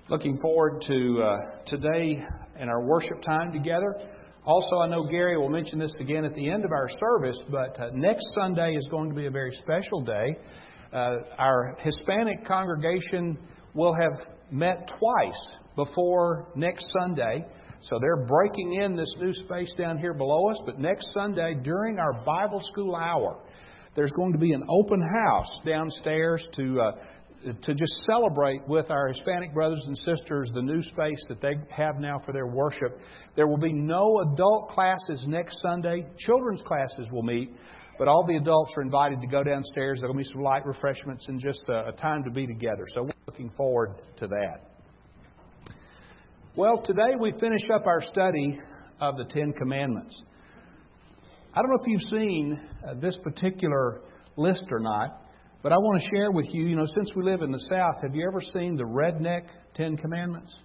Looking forward to today and our worship time together. Also, I know Gary will mention this again at the end of our service, but next Sunday is going to be a very special day. Our Hispanic congregation will have met twice before next Sunday. So they're breaking in this new space down here below us. But next Sunday, during our Bible school hour, there's going to be an open house downstairs to just celebrate with our Hispanic brothers and sisters the new space that they have now for their worship. There will be no adult classes next Sunday. Children's classes will meet, but all the adults are invited to go downstairs. There will be some light refreshments and just a time to be together. So we're looking forward to that. Well, today we finish up our study of the Ten Commandments. I don't know if you've seen this particular list or not, but I want to share with you, since we live in the South, have you ever seen the redneck Ten Commandments?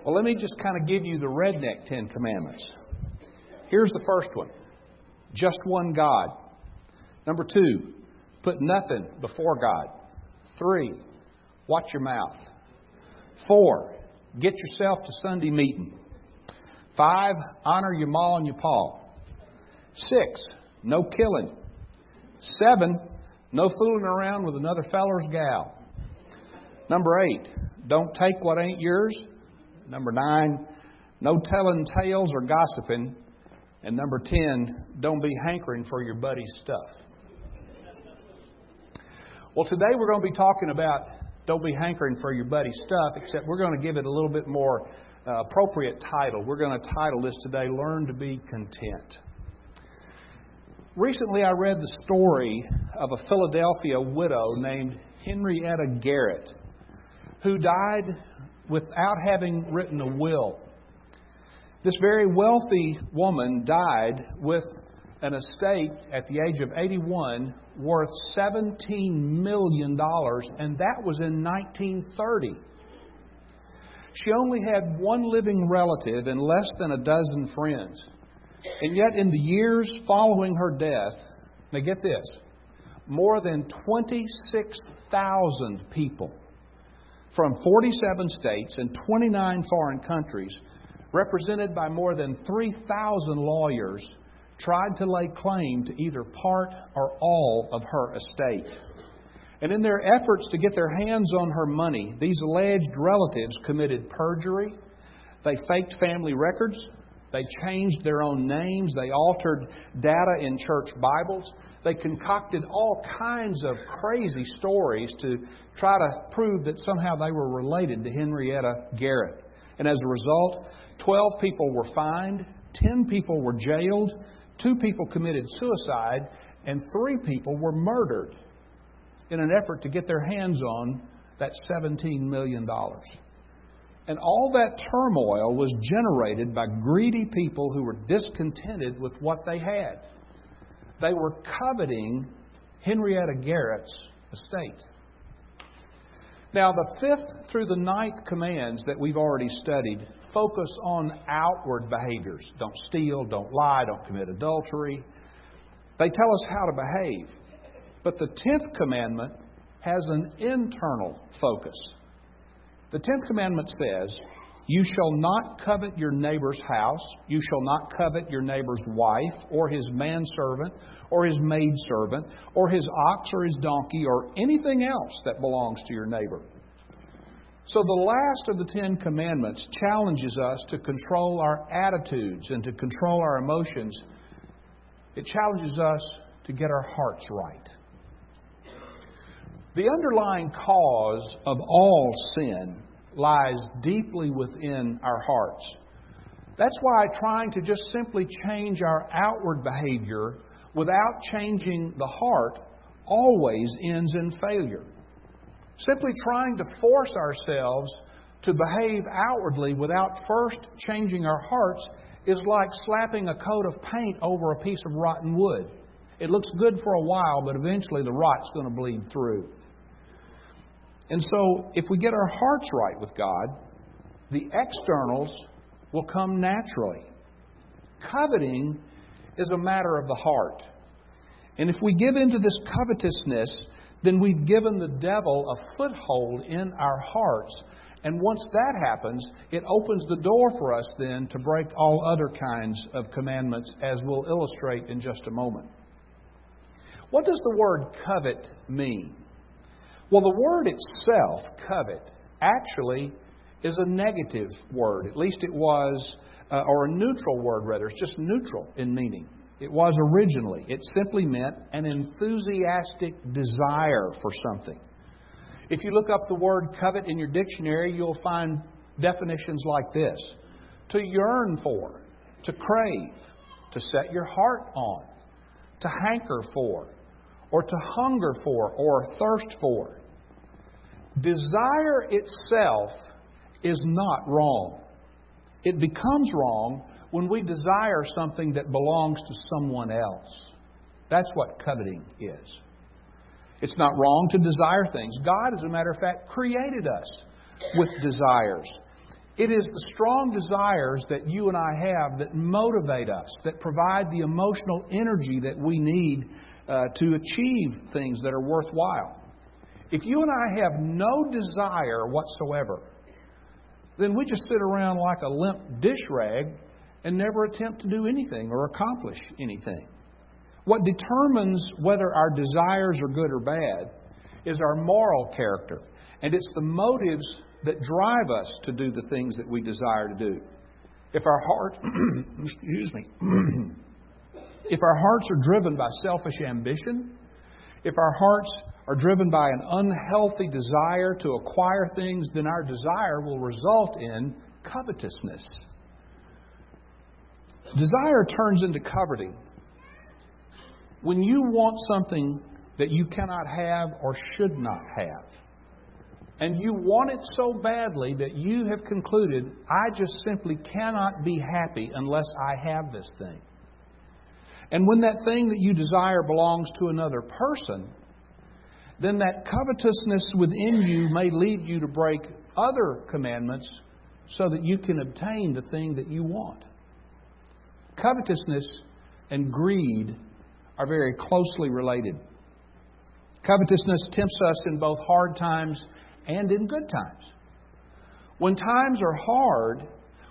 Well, let me just kind of give you the redneck Ten Commandments. Here's the first one. Just one God. Number 2, put nothing before God. 3, watch your mouth. 4, get yourself to Sunday meeting. 5, honor your ma and your pa. 6, no killing. 7, no fooling around with another feller's gal. Number 8, don't take what ain't yours. Number 9, no telling tales or gossiping. And number 10, don't be hankering for your buddy's stuff. Well, today we're going to be talking about don't be hankering for your buddy's stuff, except we're going to give it a little bit more appropriate title. We're going to title this today, Learn to be Content. Recently, I read the story of a Philadelphia widow named Henrietta Garrett, who died without having written a will. This very wealthy woman died with an estate at the age of 81 worth $17 million, and that was in 1930. She only had one living relative and less than a dozen friends. And yet in the years following her death, now get this, more than 26,000 people from 47 states and 29 foreign countries, represented by more than 3,000 lawyers, tried to lay claim to either part or all of her estate. And in their efforts to get their hands on her money, these alleged relatives committed perjury. They faked family records. They changed their own names. They altered data in church Bibles. They concocted all kinds of crazy stories to try to prove that somehow they were related to Henrietta Garrett. And as a result, 12 people were fined, 10 people were jailed, 2 people committed suicide, and 3 people were murdered in an effort to get their hands on that $17 million. And all that turmoil was generated by greedy people who were discontented with what they had. They were coveting Henrietta Garrett's estate. Now, the 5th through the 9th commands that we've already studied focus on outward behaviors. Don't steal, don't lie, don't commit adultery. They tell us how to behave. But the 10th commandment has an internal focus. The 10th commandment says, you shall not covet your neighbor's house. You shall not covet your neighbor's wife or his manservant or his maidservant or his ox or his donkey or anything else that belongs to your neighbor. So the last of the 10 commandments challenges us to control our attitudes and to control our emotions. It challenges us to get our hearts right. The underlying cause of all sin lies deeply within our hearts. That's why trying to just simply change our outward behavior without changing the heart always ends in failure. Simply trying to force ourselves to behave outwardly without first changing our hearts is like slapping a coat of paint over a piece of rotten wood. It looks good for a while, but eventually the rot's going to bleed through. And so, if we get our hearts right with God, the externals will come naturally. Coveting is a matter of the heart. And if we give into this covetousness, then we've given the devil a foothold in our hearts. And once that happens, it opens the door for us then to break all other kinds of commandments, as we'll illustrate in just a moment. What does the word covet mean? Well, the word itself, covet, actually is a negative word. At least it was, or a neutral word rather. It's just neutral in meaning. It was originally. It simply meant an enthusiastic desire for something. If you look up the word covet in your dictionary, you'll find definitions like this: to yearn for, to crave, to set your heart on, to hanker for, or to hunger for, or thirst for. Desire itself is not wrong. It becomes wrong when we desire something that belongs to someone else. That's what coveting is. It's not wrong to desire things. God, as a matter of fact, created us with desires. It is the strong desires that you and I have that motivate us, that provide the emotional energy that we need to achieve things that are worthwhile. If you and I have no desire whatsoever, then we just sit around like a limp dish rag and never attempt to do anything or accomplish anything. What determines whether our desires are good or bad is our moral character. And it's the motives that drive us to do the things that we desire to do. If our heart, if our hearts are driven by selfish ambition, if our hearts are driven by an unhealthy desire to acquire things, then our desire will result in covetousness. Desire turns into coveting when you want something that you cannot have or should not have. And you want it so badly that you have concluded, I just simply cannot be happy unless I have this thing. And when that thing that you desire belongs to another person, then that covetousness within you may lead you to break other commandments so that you can obtain the thing that you want. Covetousness and greed are very closely related. Covetousness tempts us in both hard times and in good times. When times are hard,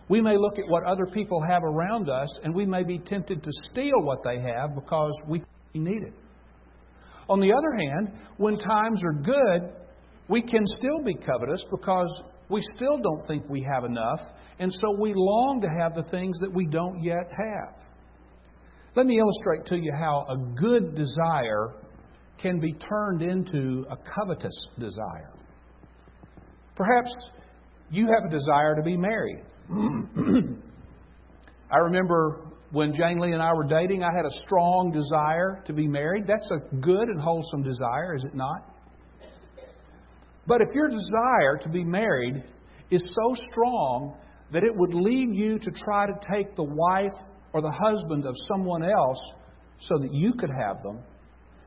we may look at what other people have around us and we may be tempted to steal what they have because we need it. On the other hand, when times are good, we can still be covetous because we still don't think we have enough, and so we long to have the things that we don't yet have. Let me illustrate to you how a good desire can be turned into a covetous desire. Perhaps you have a desire to be married. I remember when Jane Lee and I were dating, I had a strong desire to be married. That's a good and wholesome desire, is it not? But if your desire to be married is so strong that it would lead you to try to take the wife or the husband of someone else so that you could have them,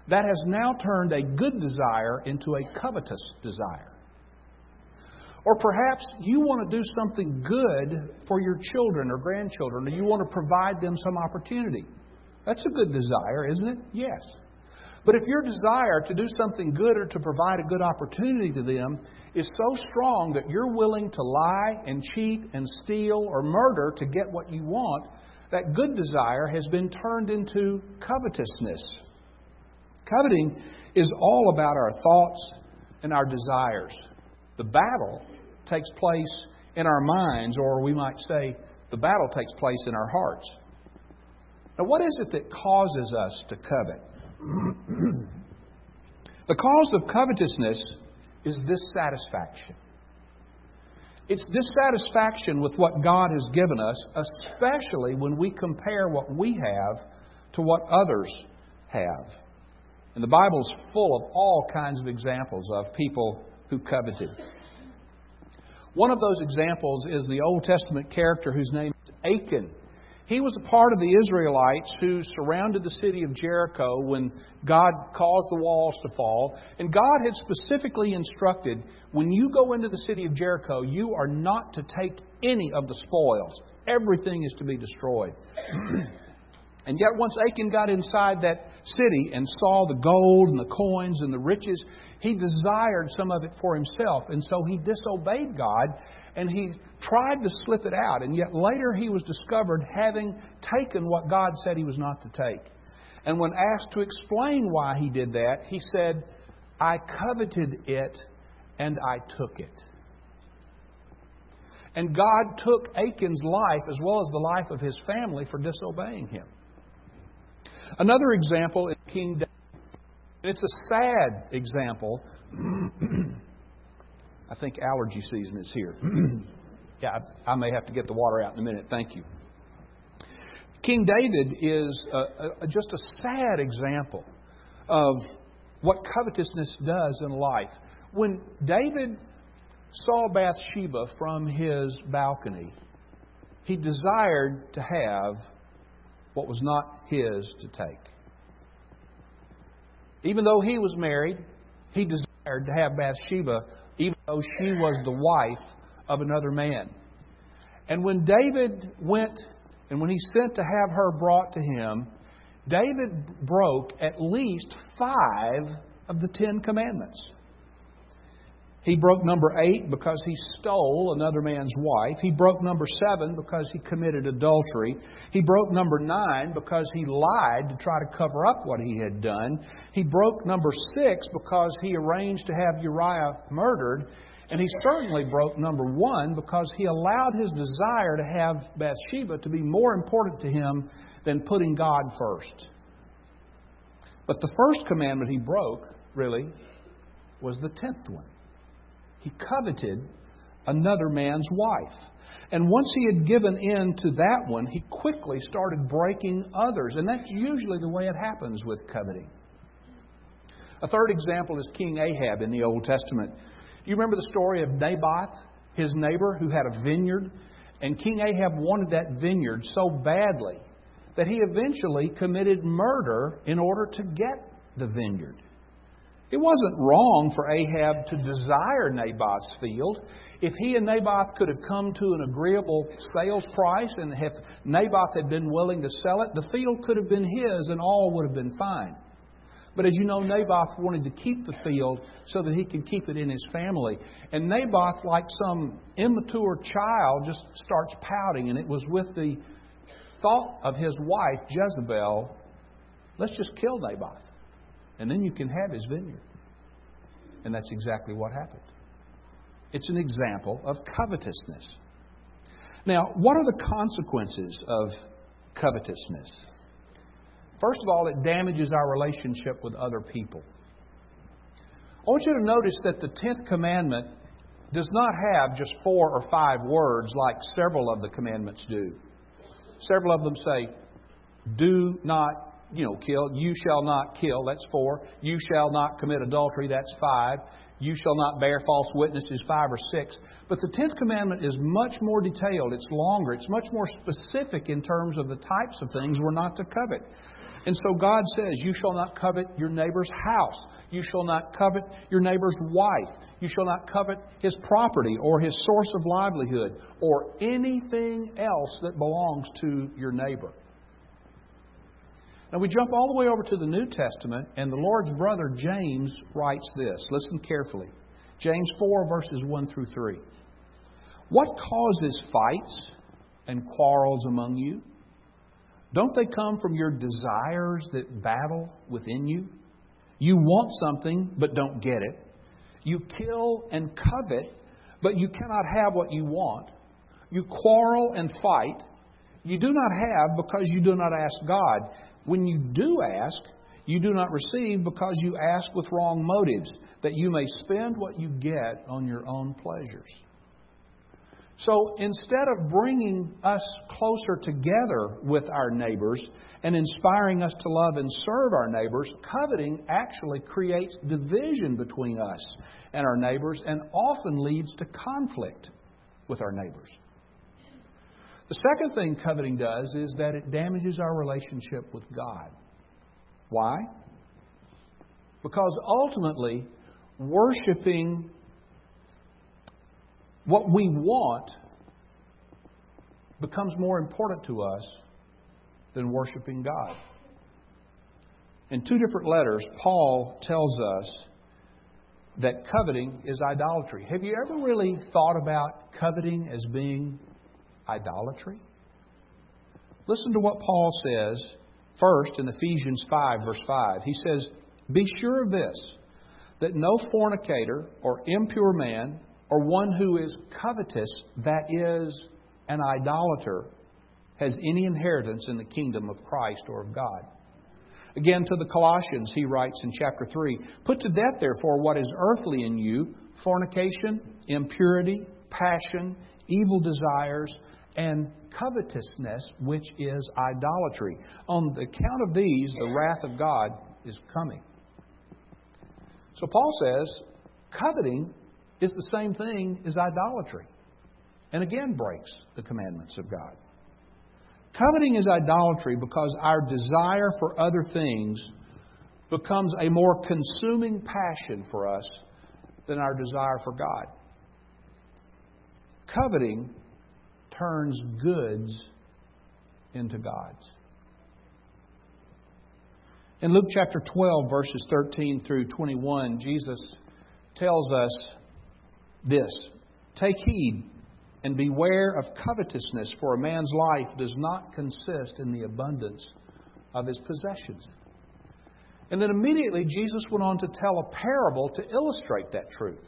that has now turned a good desire into a covetous desire. Or perhaps you want to do something good for your children or grandchildren, or you want to provide them some opportunity. That's a good desire, isn't it? Yes. But if your desire to do something good or to provide a good opportunity to them is so strong that you're willing to lie and cheat and steal or murder to get what you want, that good desire has been turned into covetousness. Coveting is all about our thoughts and our desires. The battle takes place in our minds, or we might say the battle takes place in our hearts. Now, what is it that causes us to covet? The cause of covetousness is dissatisfaction. It's dissatisfaction with what God has given us, especially when we compare what we have to what others have. And the Bible's full of all kinds of examples of people who coveted. One of those examples is the Old Testament character whose name is Achan. He was a part of the Israelites who surrounded the city of Jericho when God caused the walls to fall. And God had specifically instructed, when you go into the city of Jericho, you are not to take any of the spoils. Everything is to be destroyed. And yet once Achan got inside that city and saw the gold and the coins and the riches, he desired some of it for himself. And so he disobeyed God and he tried to slip it out. And yet later he was discovered having taken what God said he was not to take. And when asked to explain why he did that, he said, "I coveted it and I took it." And God took Achan's life as well as the life of his family for disobeying Him. Another example is King David. It's a sad example. I think allergy season is here. Yeah, I may have to get the water out in a minute. Thank you. King David is just a sad example of what covetousness does in life. When David saw Bathsheba from his balcony, he desired to have what was not his to take. Even though he was married, he desired to have Bathsheba, even though she was the wife of another man. And when David went, and when he sent to have her brought to him, David broke at least 5 of the 10 commandments. He broke number 8 because he stole another man's wife. He broke number 7 because he committed adultery. He broke number 9 because he lied to try to cover up what he had done. He broke number 6 because he arranged to have Uriah murdered. And he certainly broke number 1 because he allowed his desire to have Bathsheba to be more important to him than putting God first. But the first commandment he broke, really, was the 10th one. He coveted another man's wife. And once he had given in to that one, he quickly started breaking others. And that's usually the way it happens with coveting. A third example is King Ahab in the Old Testament. You remember the story of Naboth, his neighbor, who had a vineyard? And King Ahab wanted that vineyard so badly that he eventually committed murder in order to get the vineyard. It wasn't wrong for Ahab to desire Naboth's field. If he and Naboth could have come to an agreeable sales price, and if Naboth had been willing to sell it, the field could have been his and all would have been fine. But as you know, Naboth wanted to keep the field so that he could keep it in his family. And Naboth, like some immature child, just starts pouting. And it was with the thought of his wife, Jezebel, let's just kill Naboth. And then you can have his vineyard. And that's exactly what happened. It's an example of covetousness. Now, what are the consequences of covetousness? First of all, it damages our relationship with other people. I want you to notice that the 10th commandment does not have just 4 or 5 words like several of the commandments do. Several of them say, do not kill. You shall not kill. That's 4. You shall not commit adultery. That's 5. You shall not bear false witnesses. 5 or 6. But the 10th commandment is much more detailed. It's longer. It's much more specific in terms of the types of things we're not to covet. And so God says, you shall not covet your neighbor's house. You shall not covet your neighbor's wife. You shall not covet his property or his source of livelihood or anything else that belongs to your neighbor. Now we jump all the way over to the New Testament, and the Lord's brother James writes this. Listen carefully. James 4, verses 1 through 3. What causes fights and quarrels among you? Don't they come from your desires that battle within you? You want something, but don't get it. You kill and covet, but you cannot have what you want. You quarrel and fight. You do not have because you do not ask God. When you do ask, you do not receive because you ask with wrong motives, that you may spend what you get on your own pleasures. So instead of bringing us closer together with our neighbors and inspiring us to love and serve our neighbors, coveting actually creates division between us and our neighbors and often leads to conflict with our neighbors. The second thing coveting does is that it damages our relationship with God. Why? Because ultimately, worshiping what we want becomes more important to us than worshiping God. In 2 different letters, Paul tells us that coveting is idolatry. Have you ever really thought about coveting as being idolatry? Listen to what Paul says first in Ephesians 5, verse 5. He says, "Be sure of this, that no fornicator or impure man or one who is covetous, that is, an idolater, has any inheritance in the kingdom of Christ or of God." Again, to the Colossians, he writes in chapter 3, "Put to death, therefore, what is earthly in you, fornication, impurity, passion, evil desires, and covetousness, which is idolatry. On the account of these, the wrath of God is coming." So Paul says, coveting is the same thing as idolatry, and again breaks the commandments of God. Coveting is idolatry because our desire for other things becomes a more consuming passion for us than our desire for God. Coveting turns goods into gods. In Luke chapter 12, verses 13 through 21, Jesus tells us this: "Take heed and beware of covetousness, for a man's life does not consist in the abundance of his possessions." And then immediately Jesus went on to tell a parable to illustrate that truth.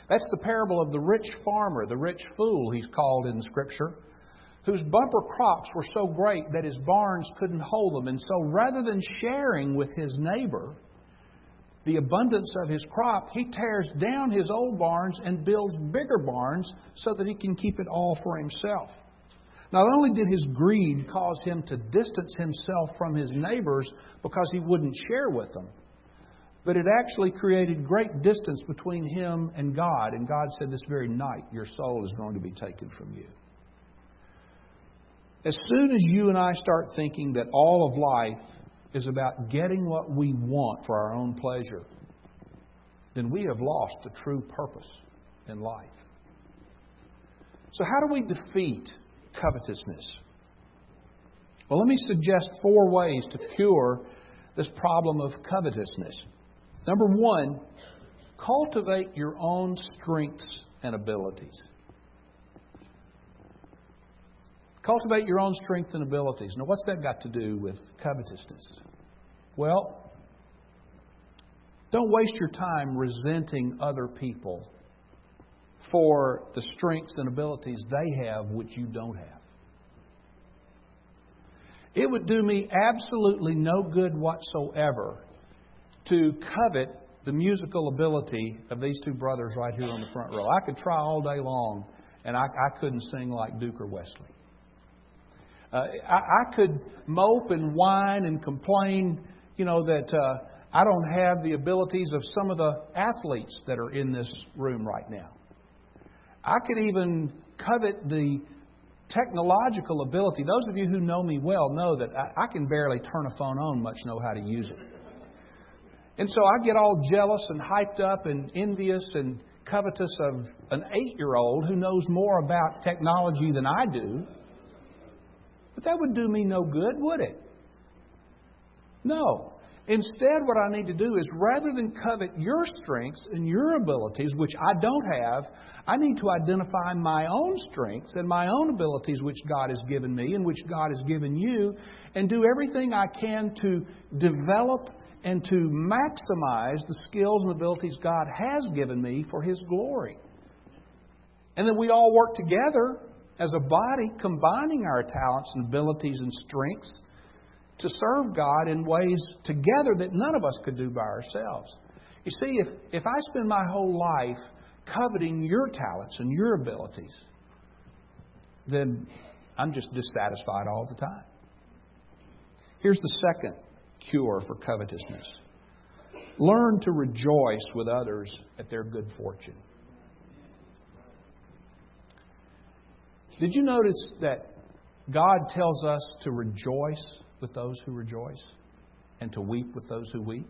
That's the parable of the rich farmer, the rich fool, he's called in Scripture, whose bumper crops were so great that his barns couldn't hold them. And so rather than sharing with his neighbor the abundance of his crop, he tears down his old barns and builds bigger barns so that he can keep it all for himself. Not only did his greed cause him to distance himself from his neighbors because he wouldn't share with them, but it actually created great distance between him and God. And God said, "This very night your soul is going to be taken from you." As soon as you and I start thinking that all of life is about getting what we want for our own pleasure, then we have lost the true purpose in life. So how do we defeat covetousness? Well, let me suggest 4 ways to cure this problem of covetousness. Number 1, cultivate your own strengths and abilities. Cultivate your own strengths and abilities. Now, what's that got to do with covetousness? Well, don't waste your time resenting other people for the strengths and abilities they have which you don't have. It would do me absolutely no good whatsoever to covet the musical ability of these 2 brothers right here on the front row. I could try all day long, and I couldn't sing like Duke or Wesley. I could mope and whine and complain, that I don't have the abilities of some of the athletes that are in this room right now. I could even covet the technological ability. Those of you who know me well know that I can barely turn a phone on, much know how to use it. And so I get all jealous and hyped up and envious and covetous of an 8-year-old who knows more about technology than I do. But that would do me no good, would it? No. Instead, what I need to do is, rather than covet your strengths and your abilities, which I don't have, I need to identify my own strengths and my own abilities which God has given me and which God has given you, and do everything I can to develop and to maximize the skills and abilities God has given me for His glory. And then we all work together as a body, combining our talents and abilities and strengths to serve God in ways together that none of us could do by ourselves. You see, if I spend my whole life coveting your talents and your abilities, then I'm just dissatisfied all the time. Here's the second cure for covetousness. Learn to rejoice with others at their good fortune. Did you notice that God tells us to rejoice with those who rejoice and to weep with those who weep?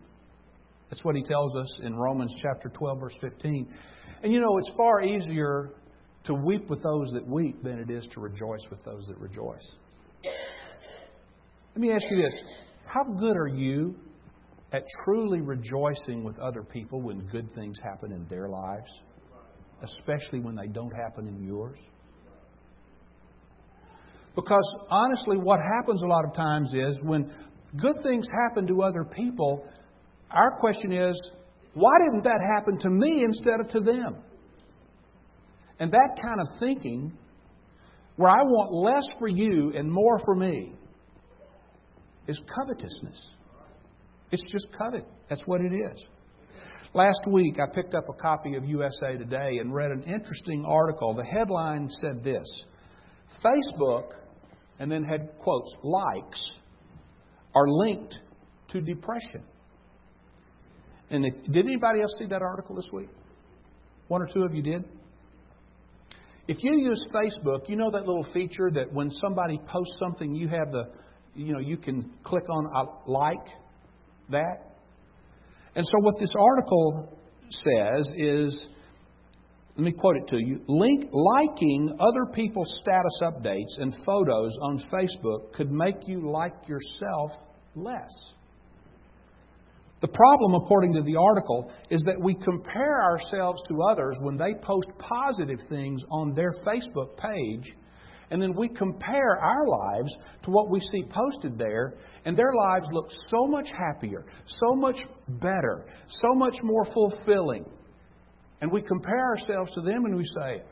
That's what He tells us in Romans chapter 12, verse 15. And it's far easier to weep with those that weep than it is to rejoice with those that rejoice. Let me ask you this. How good are you at truly rejoicing with other people when good things happen in their lives, especially when they don't happen in yours? Because honestly, what happens a lot of times is when good things happen to other people, our question is, why didn't that happen to me instead of to them? And that kind of thinking, where I want less for you and more for me, is covetousness. It's just covet. That's what it is. Last week, I picked up a copy of USA Today and read an interesting article. The headline said this: Facebook, and then had quotes, likes, are linked to depression. And did anybody else see that article this week? One or two of you did? If you use Facebook, you know that little feature that when somebody posts something, you have you can click on like that. And so what this article says is, let me quote it to you. Liking other people's status updates and photos on Facebook could make you like yourself less. The problem, according to the article, is that we compare ourselves to others when they post positive things on their Facebook page, and then we compare our lives to what we see posted there, and their lives look so much happier, so much better, so much more fulfilling. And we compare ourselves to them and we say,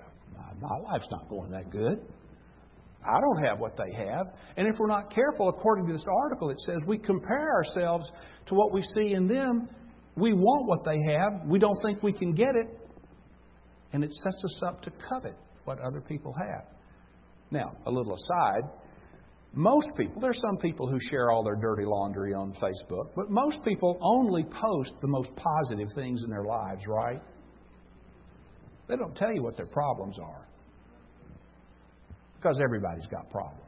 my life's not going that good. I don't have what they have. And if we're not careful, according to this article, it says we compare ourselves to what we see in them. We want what they have. We don't think we can get it. And it sets us up to covet what other people have. Now, a little aside, most people, there's some people who share all their dirty laundry on Facebook, but most people only post the most positive things in their lives, right? They don't tell you what their problems are. Because everybody's got problems.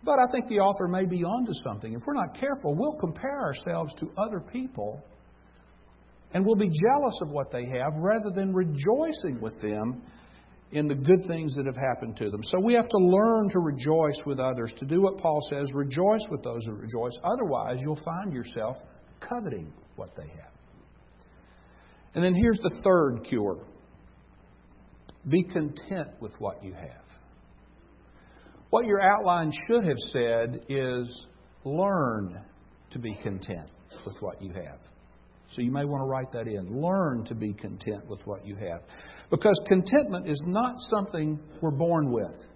But I think the author may be onto something. If we're not careful, we'll compare ourselves to other people and we'll be jealous of what they have rather than rejoicing with them in the good things that have happened to them. So we have to learn to rejoice with others, to do what Paul says, rejoice with those who rejoice. Otherwise, you'll find yourself coveting what they have. And then here's the third cure. Be content with what you have. What your outline should have said is learn to be content with what you have. So you may want to write that in. Learn to be content with what you have. Because contentment is not something we're born with.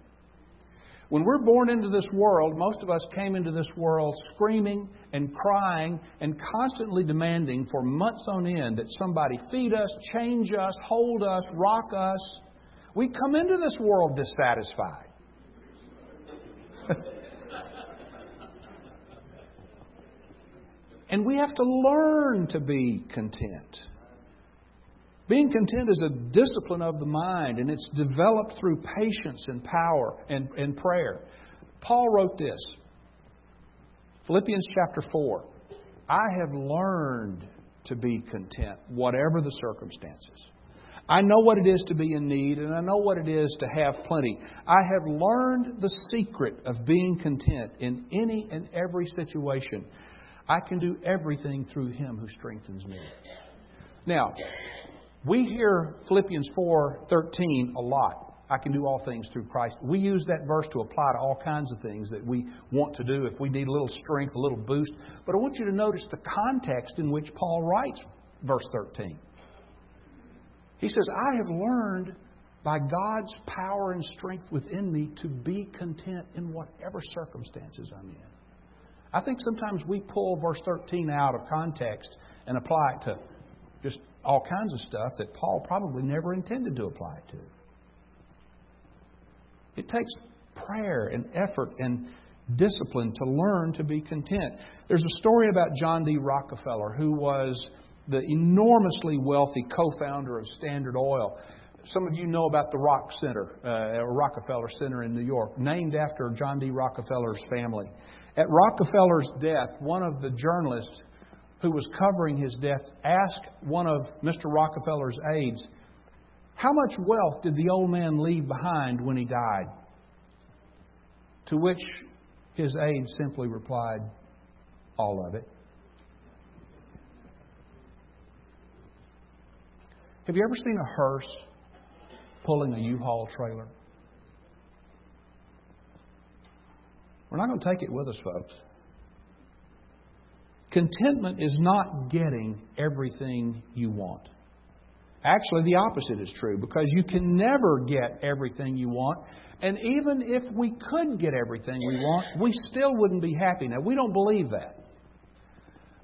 When we're born into this world, most of us came into this world screaming and crying and constantly demanding for months on end that somebody feed us, change us, hold us, rock us. We come into this world dissatisfied. And we have to learn to be content. Being content is a discipline of the mind, and it's developed through patience and power and prayer. Paul wrote this, Philippians chapter 4. I have learned to be content, whatever the circumstances. I know what it is to be in need, and I know what it is to have plenty. I have learned the secret of being content in any and every situation. I can do everything through Him who strengthens me. Now, we hear Philippians 4:13 a lot. I can do all things through Christ. We use that verse to apply to all kinds of things that we want to do if we need a little strength, a little boost. But I want you to notice the context in which Paul writes verse 13. He says, I have learned by God's power and strength within me to be content in whatever circumstances I'm in. I think sometimes we pull verse 13 out of context and apply it to just all kinds of stuff that Paul probably never intended to apply it to. It takes prayer and effort and discipline to learn to be content. There's a story about John D. Rockefeller, who was the enormously wealthy co-founder of Standard Oil. Some of you know about the Rockefeller Center in New York, named after John D. Rockefeller's family. At Rockefeller's death, one of the journalists who was covering his death asked one of Mr. Rockefeller's aides, how much wealth did the old man leave behind when he died? To which His aide simply replied, "All of it." Have you ever seen a hearse pulling a U-Haul trailer? We're not going to take it with us, folks. Contentment is not getting everything you want. Actually, the opposite is true, because you can never get everything you want. And even if we could get everything we want, we still wouldn't be happy. Now, we don't believe that.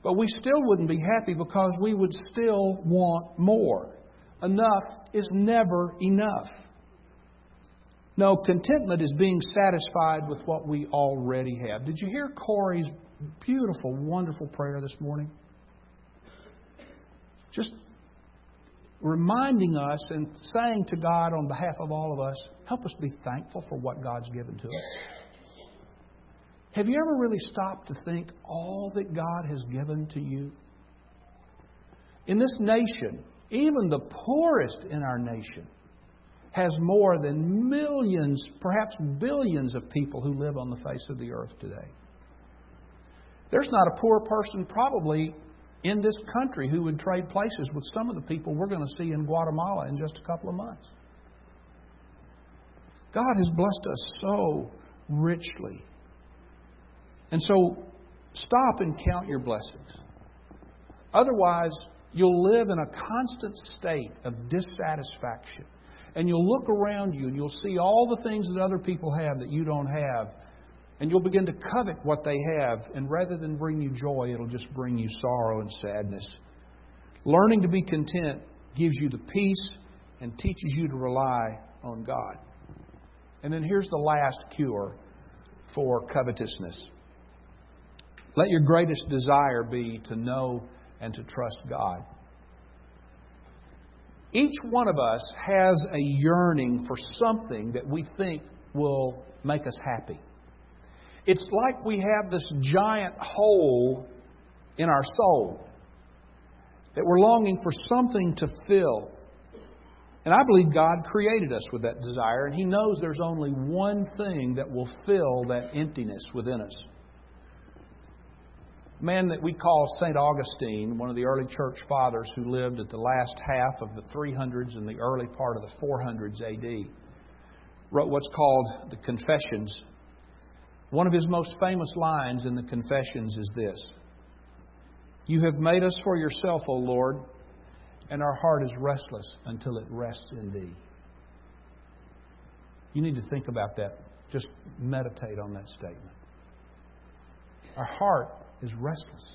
But we still wouldn't be happy because we would still want more. Enough is never enough. No, contentment is being satisfied with what we already have. Did you hear Corey's beautiful, wonderful prayer this morning? Just reminding us and saying to God on behalf of all of us, help us be thankful for what God's given to us. Have you ever really stopped to think all that God has given to you? In this nation, even the poorest in our nation has more than millions, perhaps billions of people who live on the face of the earth today. There's not a poor person probably in this country who would trade places with some of the people we're going to see in Guatemala in just a couple of months. God has blessed us so richly. And so stop and count your blessings. Otherwise, you'll live in a constant state of dissatisfaction. And you'll look around you and you'll see all the things that other people have that you don't have. And you'll begin to covet what they have. And rather than bring you joy, it'll just bring you sorrow and sadness. Learning to be content gives you the peace and teaches you to rely on God. And then here's the last cure for covetousness. Let your greatest desire be to know and to trust God. Each one of us has a yearning for something that we think will make us happy. It's like we have this giant hole in our soul that we're longing for something to fill. And I believe God created us with that desire, and He knows there's only one thing that will fill that emptiness within us. A man that we call St. Augustine, one of the early church fathers who lived at the last half of the 300s and the early part of the 400s A.D., wrote what's called the Confessions. One of his most famous lines in the Confessions is this: "You have made us for yourself, O Lord, and our heart is restless until it rests in Thee." You need to think about that. Just meditate on that statement. Our heart is restless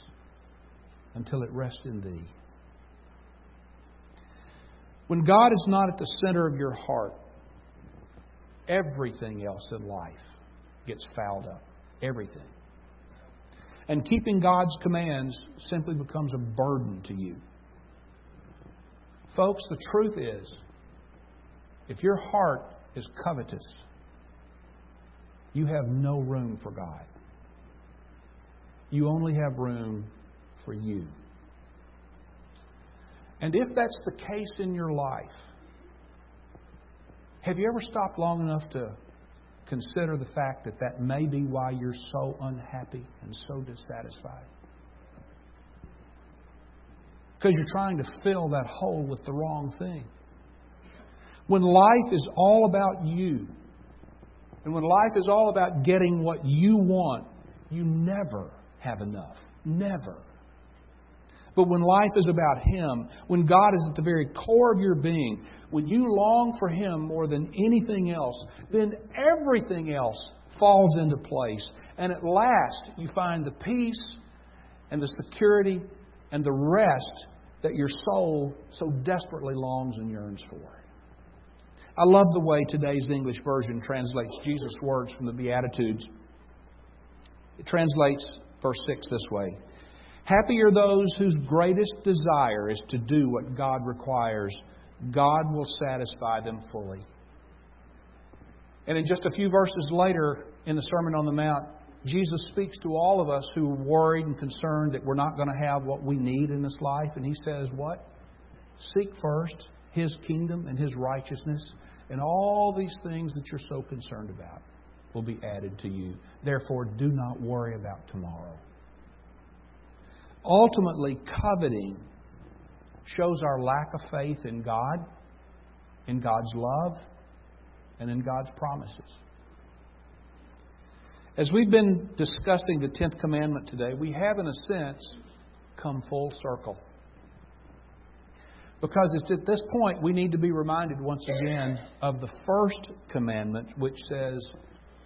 until it rests in Thee. When God is not at the center of your heart, everything else in life gets fouled up. Everything. And keeping God's commands simply becomes a burden to you. Folks, the truth is, if your heart is covetous, you have no room for God. You only have room for you. And if that's the case in your life, have you ever stopped long enough to consider the fact that that may be why you're so unhappy and so dissatisfied? Because you're trying to fill that hole with the wrong thing. When life is all about you, and when life is all about getting what you want, you never have enough. Never. But when life is about Him, when God is at the very core of your being, when you long for Him more than anything else, then everything else falls into place. And at last, you find the peace and the security and the rest that your soul so desperately longs and yearns for. I love the way today's English version translates Jesus' words from the Beatitudes. It translates verse 6 this way: "Happy are those whose greatest desire is to do what God requires. God will satisfy them fully." And in just a few verses later in the Sermon on the Mount, Jesus speaks to all of us who are worried and concerned that we're not going to have what we need in this life. And He says what? Seek first His kingdom and His righteousness and all these things that you're so concerned about. will be added to you. Therefore, do not worry about tomorrow. Ultimately, coveting shows our lack of faith in God, in God's love, and in God's promises. As we've been discussing the 10th commandment today, we have, in a sense, come full circle. Because it's at this point we need to be reminded once again of the first commandment, which says,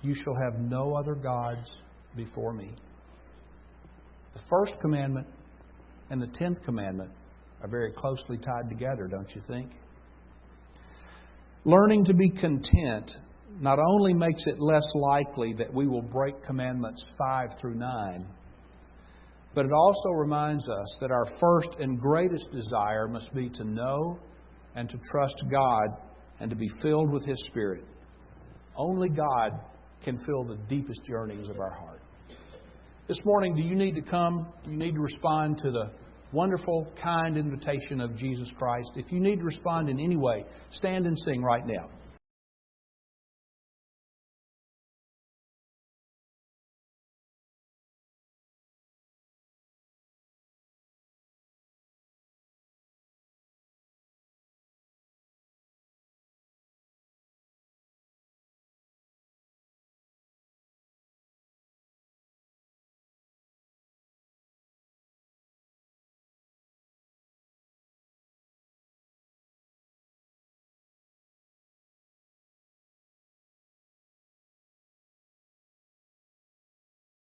"You shall have no other gods before me." The first commandment and the 10th commandment are very closely tied together, don't you think? Learning to be content not only makes it less likely that we will break commandments 5 through 9, but it also reminds us that our first and greatest desire must be to know and to trust God and to be filled with His Spirit. Only God can fill the deepest yearnings of our heart. This morning, do you need to come? Do you need to respond to the wonderful, kind invitation of Jesus Christ? If you need to respond in any way, stand and sing right now.